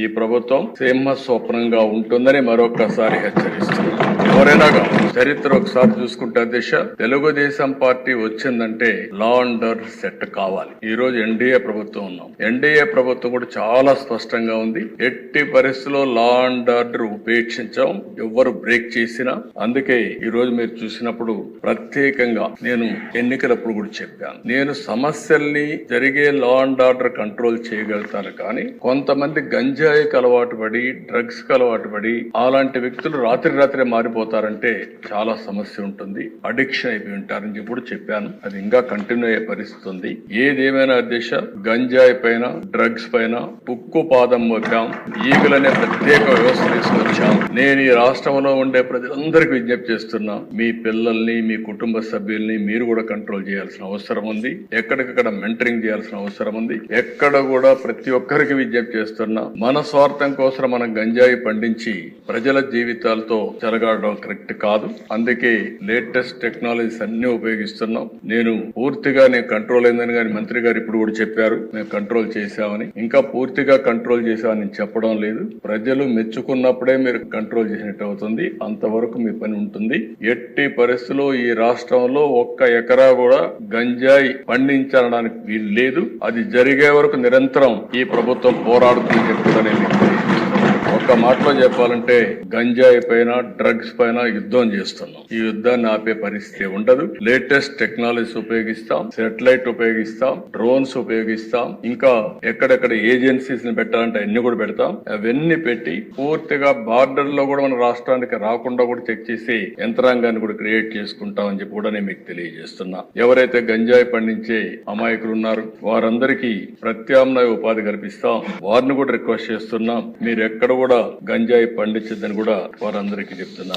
ఈ ప్రభుత్వం సింహ స్వప్నంగా ఉంటుందని మరొకసారి హెచ్చరిస్తున్నారు. ఎవరైనా చరిత్ర ఒకసారి చూసుకుంటే దిశ తెలుగుదేశం పార్టీ వచ్చిందంటే లా అండ్ ఆర్డర్ సెట్ కావాలి. ఈ రోజు ఎన్డీఏ ప్రభుత్వం ఉన్నాం. ఎన్డీఏ ప్రభుత్వం కూడా చాలా స్పష్టంగా ఉంది. ఎట్టి పరిస్థితుల్లో లా అండ్ ఆర్డర్ ఉపేక్షించాం, ఎవ్వరు బ్రేక్ చేసినా. అందుకే ఈ రోజు మీరు చూసినప్పుడు ప్రత్యేకంగా నేను ఎన్నికలప్పుడు కూడా చెప్పాను, నేను సమస్యల్ని జరిగే లా అండ్ ఆర్డర్ కంట్రోల్ చేయగలుగుతాను, కానీ కొంతమంది గంజాయికి అలవాటు పడి డ్రగ్స్ కి అలవాటు పడి అలాంటి వ్యక్తులు రాత్రి మారిపోతారంటే చాలా సమస్య ఉంటుంది. అడిక్షన్ అయిపోయి ఉంటారని చెప్పి చెప్పాను. అది ఇంకా కంటిన్యూ అయ్యే పరిస్థితి ఉంది. ఏదేమైనా దిశ గంజాయి పైన డ్రగ్స్ పైన ఉక్కు పాదం మోపాం. ఈగలనే ప్రత్యేక వ్యవస్థ తీసుకొచ్చాం. నేను ఈ రాష్ట్రంలో ఉండే ప్రజలందరికీ విజ్ఞప్తి చేస్తున్నా, మీ పిల్లల్ని మీ కుటుంబ సభ్యుల్ని మీరు కూడా కంట్రోల్ చేయాల్సిన అవసరం ఉంది. ఎక్కడికక్కడ మెంటరింగ్ చేయాల్సిన అవసరం ఉంది. ఎక్కడ కూడా ప్రతి ఒక్కరికి విజ్ఞప్తి చేస్తున్నా, మన స్వార్థం కోసం మనం గంజాయి పండించి ప్రజల జీవితాలతో చెలగాడడం కరెక్ట్ కాదు. అందుకే లేటెస్ట్ టెక్నాలజీస్ అన్ని ఉపయోగిస్తున్నాం. నేను కంట్రోల్ అయిందని కానీ మంత్రి గారు ఇప్పుడు కూడా చెప్పారు, మేము కంట్రోల్ చేశామని. ఇంకా పూర్తిగా కంట్రోల్ చేశామని నేను చెప్పడం లేదు. ప్రజలు మెచ్చుకున్నప్పుడే మీరు కంట్రోల్ చేసినట్టు అవుతుంది. అంతవరకు మీ పని ఉంటుంది. ఎట్టి పరిస్థితుల్లో ఈ రాష్ట్రంలో ఒక్క ఎకరా కూడా గంజాయి పండించడానికి వీలు లేదు. అది జరిగే వరకు నిరంతరం ఈ ప్రభుత్వం పోరాడుతుందని చెప్పుకోవడం ఒక్క మాటలో చెప్పాలంటే గంజాయి పైన డ్రగ్స్ పైన యుద్ధం చేస్తున్నాం. ఈ యుద్ధాన్ని ఆపే పరిస్థితి ఉండదు. లేటెస్ట్ టెక్నాలజీస్ ఉపయోగిస్తాం, సెటిలైట్ ఉపయోగిస్తాం, డ్రోన్స్ ఉపయోగిస్తాం, ఇంకా ఎక్కడెక్కడ ఏజెన్సీస్ ని పెట్టాలంటే అన్ని కూడా పెడతాం. అవన్నీ పెట్టి పూర్తిగా బార్డర్ లో కూడా మన రాష్ట్రానికి రాకుండా కూడా చెక్ చేసి యంత్రాంగాన్ని కూడా క్రియేట్ చేసుకుంటాం అని చెప్పి కూడా నేను మీకు తెలియజేస్తున్నా. ఎవరైతే గంజాయి పండించే అమాయకులు ఉన్నారు వారందరికీ ప్రత్యామ్నాయ ఉపాధి కల్పిస్తాం. వారిని కూడా రిక్వెస్ట్ చేస్తున్నాం, మీరు ఎక్కడ కూడా గంజాయి పండించద్దని కూడా వారందరికీ చెప్తున్నారు.